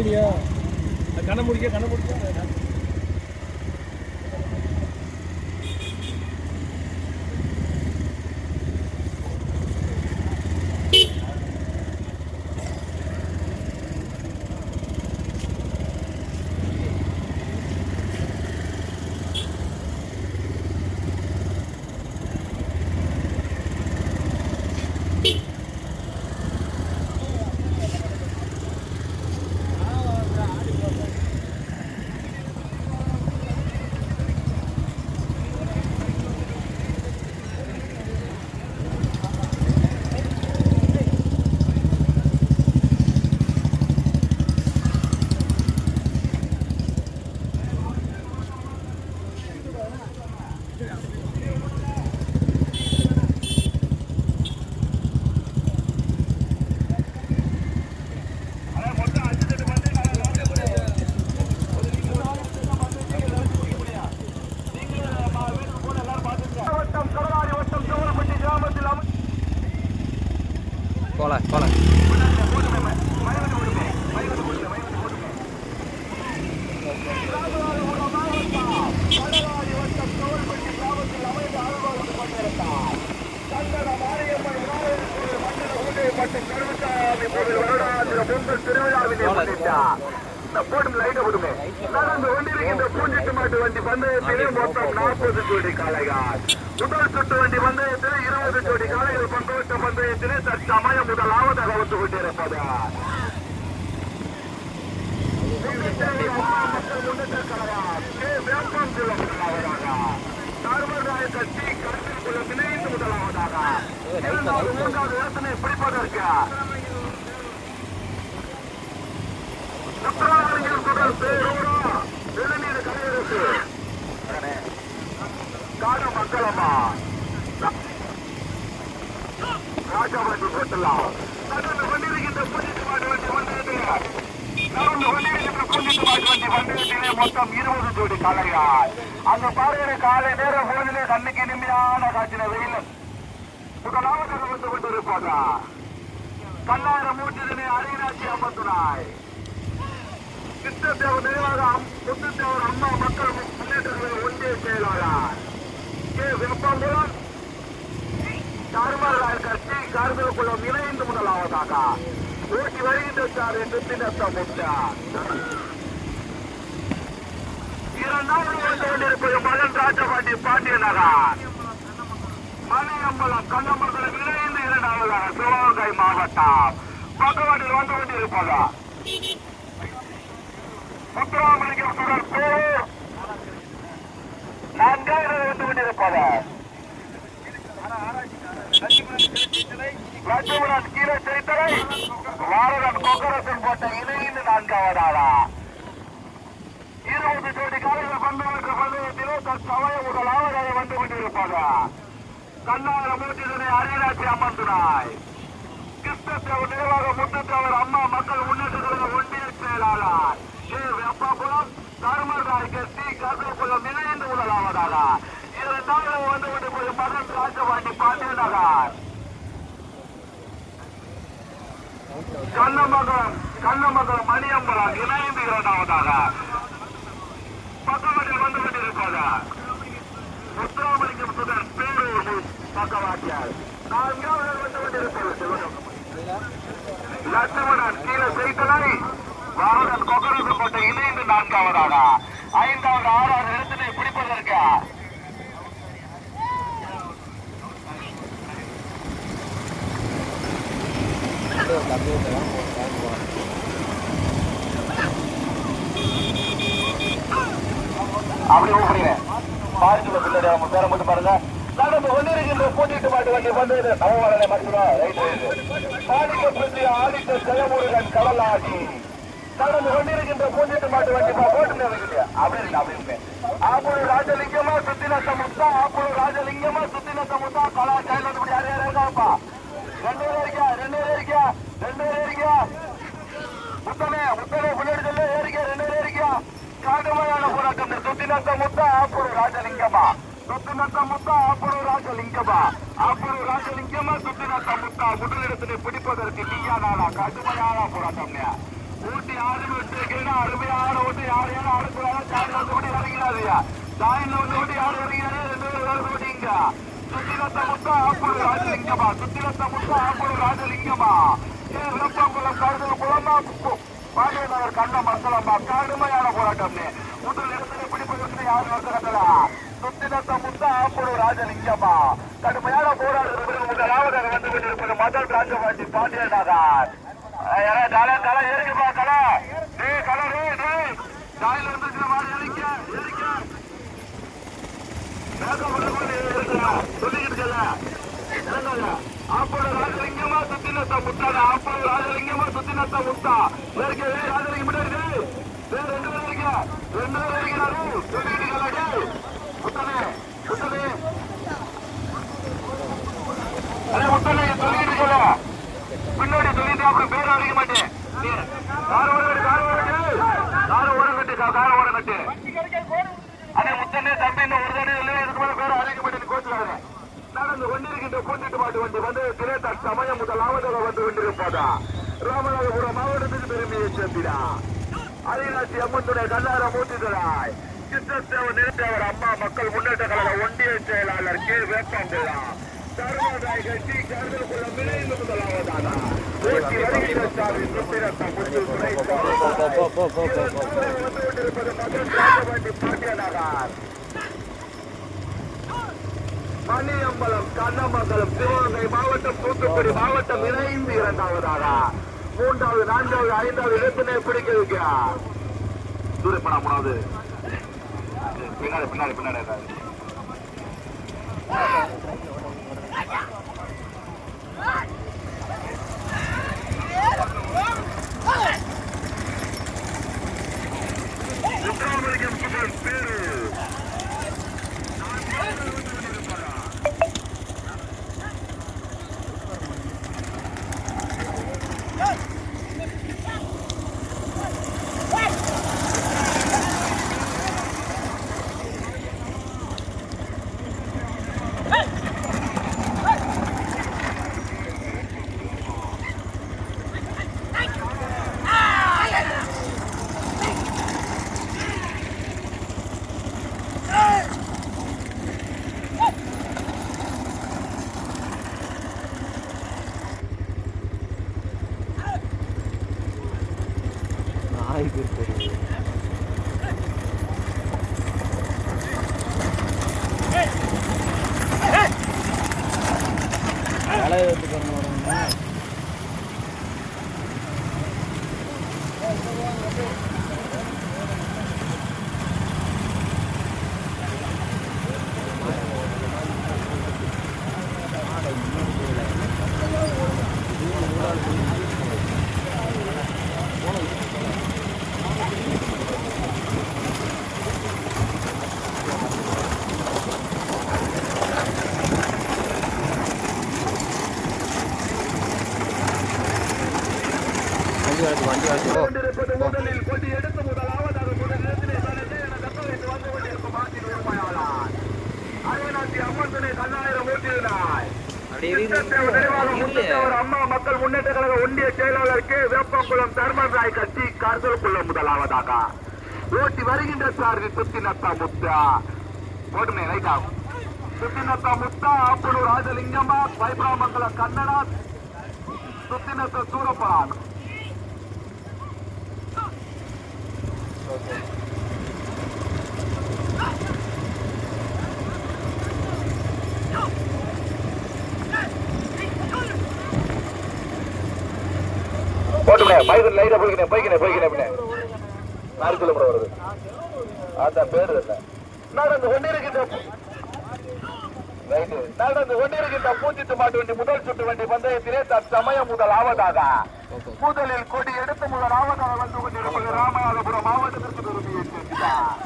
இல்லையா கண்ண முடிக்க போடும் லைட்டை கொடுங்க. நடந்து கொண்டிருக்கின்ற பூஞ்சிட்டு மாட்டு வண்டி பந்தயத்திலே மொத்தம் 40 ஜோடி காளைகள். முதல் சுற்று வண்டி பந்தயத்திலே 20 ஜோடி காளைகள் பங்கேற்ற பந்தயத்திலே தற்சமயம் முதலாவதாக வந்து கொண்டிருப்பது முதலாவதாக இரண்டாவது மூன்றாவது இடத்தினை பிடிப்பதற்கு காட மக்களம்மா ராஜாபாட்டி போட்டலாம் நடந்து கொண்டிருக்கின்ற புதிட்டு மாட்டு வண்டி வந்ததிலே மொத்தம் 20 ஜோடி காளைகள். அந்த பாறையில காலை நேரம் போதிலே கண்ணுக்கு இனிமையான காட்சின வெயில் முதலாவதாக வந்து கொண்டிருப்பாங்க. கண்ணாயிரம் மூட்டிலே அரியராட்சி அம்மத்துனாய் கிருஷ்ணதேவர் நினைவாக முத்துத்தேவர் அம்மா மக்கள் முன்னேற்றங்களை ஒன்றிய செயலாளர் கே வெப்பம்புரம் தார்மராய் கட்சி கார்குளம் இணைந்து முதலாவதாக ஓட்டி வருகின்றார் என்று தினத்த முட்டா இரண்டாவது வந்து கொண்டிருப்பது மகன் ராஜபாண்டி பாண்டிய நகர் மணியம்பலம் கண்ணமங்கலம் இணைந்து இரண்டாவதாக சிவகங்கை மாவட்டம் பக்கவாட்டில் வந்து கொண்டிருப்பதா முத்துராமலிங்கம் சுடர் பேரு நான்காவது வந்து கொண்டிருப்பது லட்சுமணன் கீழே செய்தலை வாரகன் கொக்கரசன் போட்ட இணைந்து நான்காவதாக 20 ஜோடி காலையில் பந்தயத்திற்கு பந்தயத்திலே தற்சமயம் முதலாவதாக வந்து கொண்டிருப்பது கண்ணார மூட்டிதனை அரியராட்சி அம்மந்துனாய் கிருஷ்ணதேவர் நிர்வாக முத்துத்தேவர் அம்மா மக்கள் முன்னேற்றங்களை ஒன்றிய செயலாளர் கே வெப்பகுளம் தர்மராய் கட்சி கார்குளம் இணைந்து முதலாவதாக இரண்டாவது வந்து கொண்டிருப்பது மகன் ராஜபாண்டி பாண்டிய நகர் கண்ணமங்கலம் மணியம்பலம் இணைந்து இரண்டாவதாக பக்கவாட்டில் வந்து கொண்டிருப்பது முத்துராமலிங்கம் சுடர் பேரூர் பக்கவாட்டியால் நான்காவது வந்து கொண்டிருப்பது லட்சுமணன் கீழே செய்தலை வாரகன் கொக்கரசன் போட்ட இணைந்து நான்காவதாக ஐந்தாவது ஆறாவது இடத்தினை பிடிப்பதற்கு அப்படி ஊப்புறேன் பார்த்துல பிள்ளை பேர மட்டும் பாருங்க. நடந்து கொண்டிருக்கின்ற பூட்டிட்டு மாட்டு வண்டி வந்தது நவமலை மட்டும் ஆதித்த ஜெயமுருகன் கடலாடி நடந்து கொண்டிருக்கின்ற பூட்டிட்டு மாட்டு வண்டி போட்டு அப்படி ஆப்பூர் ராஜலிங்கமா சுத்தின சமுத்தா ஆப்பூர் ராஜலிங்கமா சுத்தின சமுத்தா கலா கையில யார் யார் இருக்காப்பா 2 பேர் இருக்கியா முத்தனே முன்னாடி சொல்ல ஏறிக்கா 2 பேர் இருக்கியா காகமையான போராட்டம் சுத்தினத்த முத்தா ஆப்பூர் ராஜலிங்கமா சுத்தினத்த முத்தா ஆப்பூர் ராஜலிங்கமா சுத்தினத்த முத்தா முதலிடத்தினை பிடிப்பதற்கு நீயா நாளா கடுமையான போராட்டம் ஊட்டி ஆறு அருமையான ஓட்டு யார் யாரும் ஆடக்கூடாது. ஜாயின் வந்து ஓட்டி இறங்கிறாதியா. ஜாயின்ல வந்து ஓட்டி யார் இறங்கிறாரு 2 பேர் வேறு ஓட்டிங்க. சுத்திரத்த முத்தா ஆப்பூர் ராஜலிங்கமா, சுத்திரத்த முத்தா ஆப்பூர் ராஜலிங்கமா, விருப்பங்குளம் கருதல் குளமா பாண்டியநகர் கண்ட மக்களம்மா. கடுமையான போராட்டம். முதல் இடத்துல பிடிப்பதற்கு யாரும் நடத்தல. சுத்திரத்த முத்தா ஆப்பூர் ராஜலிங்கமா கடுமையான போராட்டத்தில் முதலாவதாக வந்து கொண்டிருப்பது மதன் ராஜபாண்டி பாண்டியநகர். கலை ஏறிப்பா கலை ஜாயில இருந்து ஆப்போட ராஜலிங்கமா சுத்தினத்த முத்தாட. ஆப்போட ராஜலிங்கமா சுத்தினத்த முத்தா ராஜலிங்கம் ரெண்டு பேர் இருக்கிறாரு. சொல்லிட்டு முத்தனே முத்தனே முத்தனே சொல்லிட்டு சொல்ல பின்னாடி சொல்லிட்டு அப்புறம் பேர் அடிக்க மாட்டேன். கார ஓரம் கட்டு அதே முத்தனே தம்பி இந்த ஒரு தடவை இல்லை இதுக்கு மேல பேர் அடிக்க மாட்டேன்னு கோச்சுக்காரு. நடந்து கொண்டிருக்கின்ற கூட்டிட்டு மாட்டு வண்டி வந்து திரைத்த சமயம் முதலாவதாக வந்து கொண்டிருப்பதா ராமநாதபுரம் மாவட்டத்துக்கு பெருமையை சேர்த்திடா. அரியநாச்சி அம்மன் துணை கல்லார மூர்த்திகளாய் கிருஷ்ணதேவர் நிறுத்தவர் அம்மா மக்கள் முன்னேற்ற கழக ஒன்றிய செயலாளர் கே வேப்பங்குளா தர்மராய் கட்சி கருதல் கொள்ள விரைந்து முதலாவதாக ஓட்டி வருகிற சாமி சுத்திரத்த முத்து துணை வந்து கொண்டிருப்பது மகன் ராஜபாண்டி பாண்டியநகர் மணியம்பலம் கண்ணமங்கலம் சிவகங்கை மாவட்டம் தூத்துக்குடி மாவட்டம் இணைந்து 2வதாக 3வது 4வது 5வது இடத்தினை பிடிக்க வைக்கிறார். சூரியப்படா 3வது பின்னாடி பின்னாடி பின்னாடி பேரு முதலில் கொண்டு எடுத்து முதலாவதாக அம்மன் துணை கண்ணாயிரம் ஊட்டினாய். அம்மா மக்கள் முன்னேற்ற கழக ஒன்றிய செயலாளர் கே வேப்பங்குளம் தர்மராய் கட்சி கருதல் கொள்ள முதலாவதாக ஓட்டி வருகின்ற சார்பு சுத்தினத்தா முத்தா போட்டுமே ரைட்டா சுத்தினத்தா முத்தா ஆப்பூர் ராஜலிங்கம்மா வைப்ராமங்கல கண்ணனா சுத்தினத்த சூரப்பான் வருது அதான் பேரு இல்ல நடந்து கொண்டிருக்கின்ற பூச்சிட்டு மாட்டு வண்டி முதல் சுட்டு வண்டி பந்தயத்திலே தற்சமயம் முதலாவதாக முதலில் கொடி எடுத்து முதலாவதாக வந்து கொண்டிருப்பது ராமநாதபுரம் மாவட்டத்திற்கு பெருமையை சேர்க்கிறார்.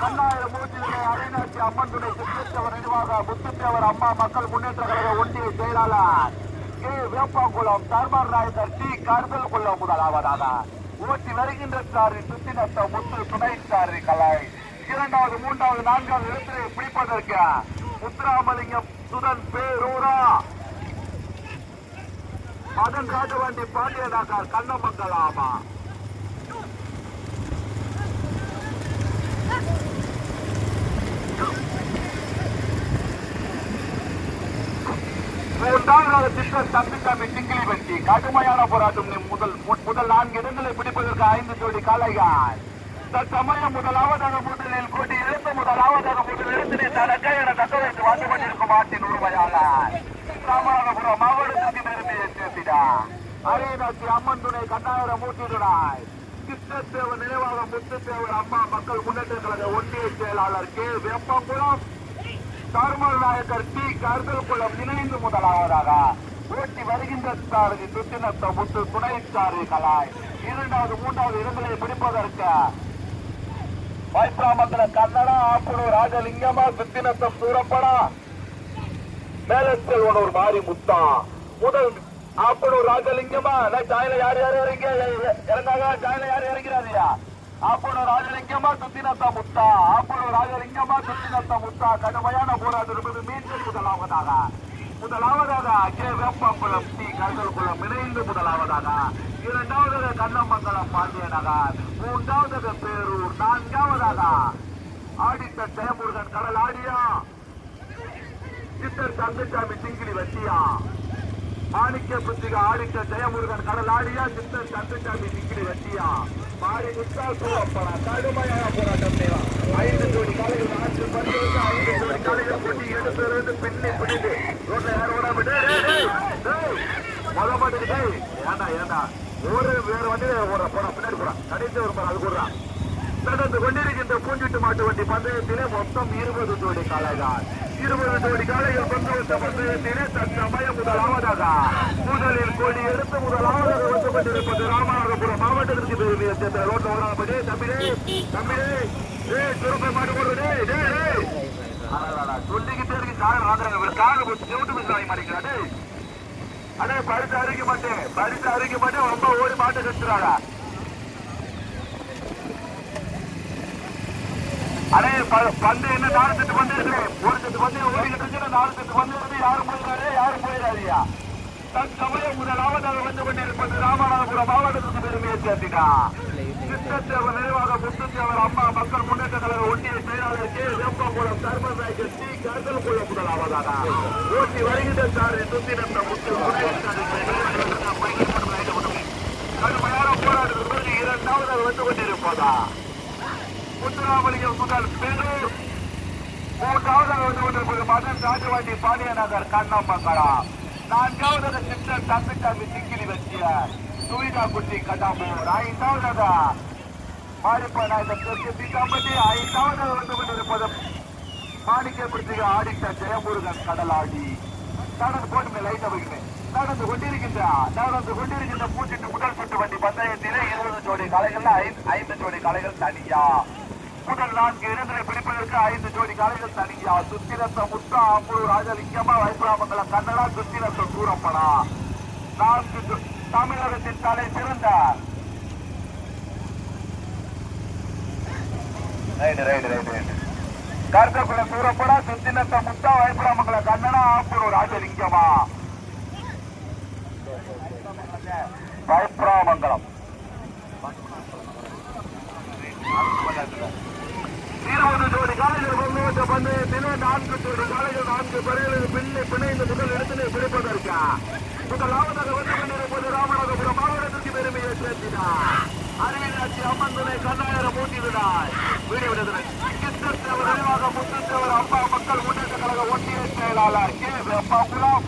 கண்ணாயிரம் மூர்த்திகளை அரியநாச்சி அம்மன் துணை சுற்றேற்றவர் நிர்வாக முத்துத்தேவர் அம்மா மக்கள் முன்னேற்ற கழக ஒன்றிய செயலாளர் கே வேப்பங்குளம் தர்மராய் கட்சி கருதல் கொள்ள முதலாவதாக ஓட்டி வருகின்ற சாரி சுத்தினத்த முத்து துணை சாரி கலை 2வது 3வது 4வது இடத்திலே பிடிப்பதற்கு முத்துராமலிங்கம் சுதன் பேரூரா மதன் ராஜவண்டி பாண்டியனாக்கார் கண்ணமங்கலாமா. மூன்றாவது திட்டம் தம்பி சிங்கிலி வெட்டி கடுமையான போராட்டம். முதல் 4 இடங்களை பிடிப்பதற்கு 5 ஜோடி காளைகள். தற்சமயம் முதலாவதாக முதலில் கொடி இருந்து முதலாவதாக முதலிடத்திலே தனக்க என தக்க வைத்து வந்து கொண்டிருக்கும் ஆட்டின் உரிமையாளர் ராமநாதபுரம் மாவட்டத்திற்கு பெருமையை சேர்த்தினார். அரியநாச்சி அம்மன் துணை கண்ணாயிரம் மூட்டினாய். கிருஷ்ணதேவன் நினைவாக முத்துத்தேவர் அம்மா மக்கள் முன்னேற்ற கழக ஒன்றிய செயலாளர் கே வெப்பங்குளம் தர்மல் நாயக்கர் டி கருதல்குளம் இணைந்து முதலாவதாக ஓட்டி வருகின்ற சாரதி சுத்தினத்த முத்து துணை சாரி கலாய் 2வது 3வது இடங்களை பிடிப்பதற்கு வைப்ராமங்கல கன்னடா ஆப்பனூர் ராஜலிங்கமா சுத்தினத்தம் சூரப்படா மேலத்தில் ஒரு மாறி முத்தா. முதல் ஆப்பனூர் ராஜலிங்கமா ஜாயில யார் இறங்காங்க, ஜாயில யார் இறங்கிறாரியா? ஆப்பனூர் ராஜலிங்கமா சுத்தினத்த முத்தா, ஆப்பனூர் ராஜலிங்கமா சுத்தினத்த முத்தா. கடுமையான போராட்டம் என்பது மீண்டும் முதலாவதாக கே வேப்பங்குளம் டி கருதல்குளம் இணைந்து முதலாவதாக 2வது கண்ணமங்கலம் பாண்டியநகர், 3வது பேரூர், 4வதாக ஆடித்த ஜெயமுருகன் கடல் ஆடியா சித்தர் தங்கச்சாமி சிங்கிலி வட்டியா மாணிக்க புத்திக ஆடித்த ஜெயமுருகன் கடல் ஆடியா சித்தர் தங்கச்சாமி சிங்கிலி வட்டியா மாறி முத்தால் சூழப்படா. கடுமையான போராட்டம் 5 ஜோடி காலைகள் 4 பந்துகளுக்கு 5 ஜோடி காலைகள் கொட்டி எடுத்து பின்னி பிடித்து ரோட்ல யாரோட மொதப்பட்டு ஏண்டா ஒரு வேறு வண்டியில போற பின்னாடி போறான் கடைசி ஒரு அது போடுறான். நடந்து கொண்டிருக்கின்ற பூஞ்சிட்டு மாட்டு வண்டி பந்தயத்திலே மொத்தம் 20 ஜோடி காளைகள். 20 ஜோடி காளைகள் பந்தயத்த பந்தயத்திலே தற்சமயம் முதலாவதாக முதலில் கொடி எடுத்து முதலாவதாக வந்து கொண்டிருப்பது ராமநாதபுரம் மாவட்டத்திற்கு பெருமையை சேர்ந்த ரோட்ல ஓடாமட்டே தம்பிடே சுரப்பை மாட்டு போடுறே சொல்லிக்கிட்டே இருக்கு. காரணம் ஆந்திராங்க காரணம் செவிட்டு மிஸ் வாங்கி மாட்டேங்கிறாடே. அடே பரிசு அறிக்க மாட்டேன் ரொம்ப ஓடி மாட்டை கட்டுறாடா. அடே பந்து என்ன 4 செட்டு பந்து இருக்கு, ஒரு செட்டு பந்து ஓடிக்கிட்டு இருக்கு. 4 செட்டு பந்து இருக்கு. யாரும் போயிடாதியா. தற்சமயம் முதலாவதாக வந்து கொண்டிருப்பது ராமநாதபுரம் மாவட்டத்திற்கு பெருமையை சேர்த்தினா. கிருஷ்ணதேவர் நினைவாக முத்துத்தேவர் அம்மா மக்கள் முன்னேற்ற கழக ஒன்றிய செயலாளர் கே வெப்பங்குளம் தர்மல் நாயக்கர் டி கருதல்குளம் முதலாவதாக ஓட்டி வருகின்ற சாரி சுத்தினத்த முத்து கடுமையான போராட்டத்திற்கு பிறகு 2வது வந்து கொண்டிருப்பதா முத்துராமலிங்கம் முதல் பெரூர், 3வது வந்து கொண்டிருப்பது மதன் ராஜவண்டி பாண்டியநகர் கண்ணமங்கலம், 4வது சித்தர் தங்கச்சாமி சிங்கிலி வச்சிய சுவிதா குட்டி கட்டாமூர், 5வது மாரிப்ப நாயக்கர் தெற்கு தீட்டாம்பட்டி, 5வது வந்து கொண்டிருப்பது மாணிக்க புத்திக ஆடிட்ட ஜெயமுருகன் கடலாடி. நடந்து போட்டுமே லைட்டா வைக்கிறேன். நடந்து கொண்டிருக்கின்ற பூச்சிட்டு முதல் சுட்டு வண்டி பந்தயத்திலே 20 ஜோடி காளைகள் 5 ஜோடி காளைகள் தனியா. முதல் 4 இடங்களை பிடிப்பதற்கு 5 ஜோடி காளைகள் தனியா. சுத்திரத்த முத்தா ஆம்பூர் ராஜலிங்கமா வைப்ராமங்கலம் கன்னடா சுத்திரத்த சூரப்படா. 4 தமிழகத்தின் தலை சிறந்த கருத்தக்குள்ள சூரப்படா சுத்தினத்த முத்தா வைப்ராமங்கலம் கன்னடா ஆம்பூர் ராஜலிங்கமா வைப்ராமங்கலம் 20 ஜோடி காளைகள் கொண்டு பந்தயத்திலே 4 ஜோடி காளைகள் 4 பேர்களுக்கு பிணைந்து முதல் இடத்திலே பிடிப்பதற்கு முதலாவதாக வந்து கொண்டிருப்பது ராமநாதபுரம் மாவட்டத்திற்கு பெருமையை சேர்த்தினார். அரியநாச்சி அம்மன் துணை கண்ணாயிரம் மூட்டிவிடாய் வீடிவிடுதல் கிருஷ்ணதேவர் நினைவாக முத்துத்தேவர் அம்மா மக்கள் முன்னேற்ற கழக ஒன்றிய செயலாளர் கே வெப்பங்குளம்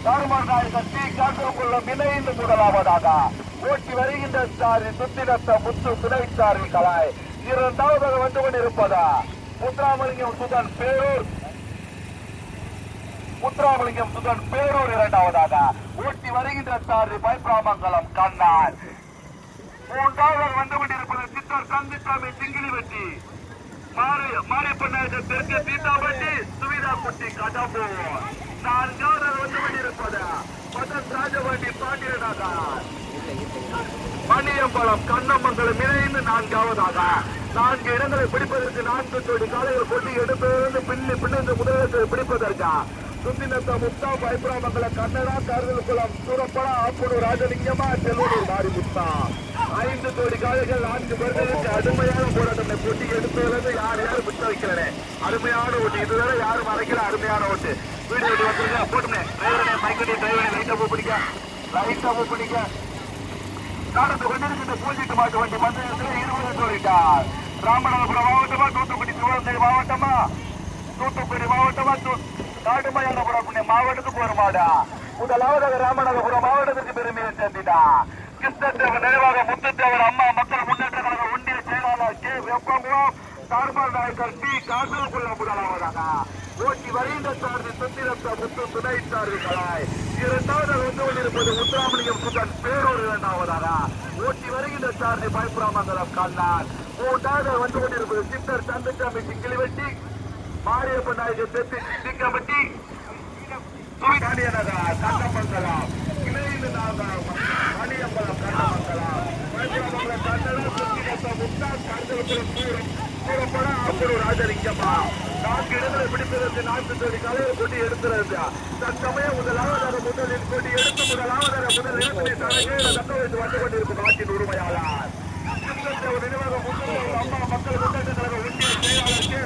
தர்மல் நாயக்கர் டி கருதல்குளம் இணைந்து முதலாவதாக ஓட்டி வருகின்ற சாரி சுத்தினத்த முத்து துணை சாரி கலாய் 2வது வந்து கொண்டிருப்பதா முத்துராமலிங்கம் சுதன் பேரூர் 2வதாக ஓட்டி வருகின்ற சாரி வைப்ராமங்கலம் கண்ணான் 3வது வந்து கொண்டிருப்பது சித்தர் தங்கச்சாமி சிங்கிலி வெட்டி மாரியப்ப தெற்கு தீட்டாம்பட்டி சுவிதா குட்டி கட்டாம்பூர் 4வது வந்து கொண்டிருப்பது மதன் ராஜவண்டி பாண்டியநகர் மணியம்பலம் கண்ணமங்கலம் இணைந்து 4வதாக 4 இடங்களை பிடிப்பதற்கு 4 ஜோடி காளைகள் கொட்டி எடுத்து பின்னி பின்னந்து முதலத்தை பிடிப்பதற்கு சுத்தினத்த முத்தா பைபுராமங்கல கண்ணடா கருதல்குளம் சூரப்படா ஆப்பனூர் ராஜலிங்கமா செல்லூர் மாறி முத்தா 5 கோடி காலைகள் 4 பேர்களுக்கு அருமையான போராட்டம் போட்டி எடுப்பதிலிருந்து யார் விட்டு வைக்கிறேன். அருமையான ஓட்டு இதுவரை யாரும் மறைக்கல. அருமையான ஓட்டு வீடியோ வந்துருங்க போட்டுமே பைக்கடி டிரைவரை லைட்டா பிடிக்க காலத்து கொண்டிருக்கின்ற பூஜைக்கு மாட்டு வண்டி மந்திரத்தில் 20 சொல்லிட்டார். ராமநாதபுரம் மாவட்டமா தூத்துக்குடி சிவகங்கை மாவட்டமா தூத்துக்குடி மாவட்டமா காட்டுமயானபுரம் மாவட்டத்துக்கு ஒரு மாடா. முதலாவதாக ராமநாதபுரம் மாவட்டத்திற்கு பெருமையை சேர்ந்திட்டா. கிருஷ்ணதேவர் நினைவாக முத்துத்தேவர் அம்மா மக்கள் முன்னேற்ற கழக ஒன்றிய செயலாளர் கே வெப்பங்குளம் தார்மால் நாயக்கர் டி காசல்குள்ள முதலாவதாக ஓட்டி வருகின்ற சார்பு சுத்திரத்த முத்து துணை சார்புகளாய் இரண்டாவதாக வந்து கொண்டிருப்பது முத்துராமலிங்கம் சுதன் பேரூர் இரண்டாவதாக ஓட்டி வருகின்ற சார்பு பைபுராமங்கலம் கண்ணான் மூன்றாவது வந்து கொண்டிருப்பது சித்தர் சந்தசாமி சிங்கிலிவெட்டி மாரியப்ப நாயகர் தெற்கு சிங்கம்பட்டி சுவிதானியனகா கண்ணமங்கலம் இணைந்து நாங்கள் மணியம்பலம் கண்ணமங்கலம் ராஜலிங்கம்மா 4 இடங்களை பிடிப்பதற்கு 4 ஜோடி காலையில் கொண்டு எடுக்கிறது. தற்சமயம் முதலாவதாக முதலில் கொண்டு எடுத்து முதலாவதாக முதல் இடத்தினை தக்க வைத்து வந்து கொண்டிருக்கும் நாட்டின் உரிமையாளர் நினைவாக முன்னேற்ற அம்மா மக்கள் முன்னேற்ற கழக ஒன்றிய செயலாளர்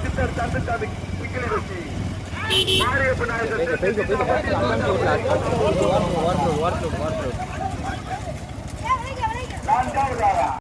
சித்தர் தந்துட்டாது சிக்கிலி வச்சு மாரியப்ப நாயகர்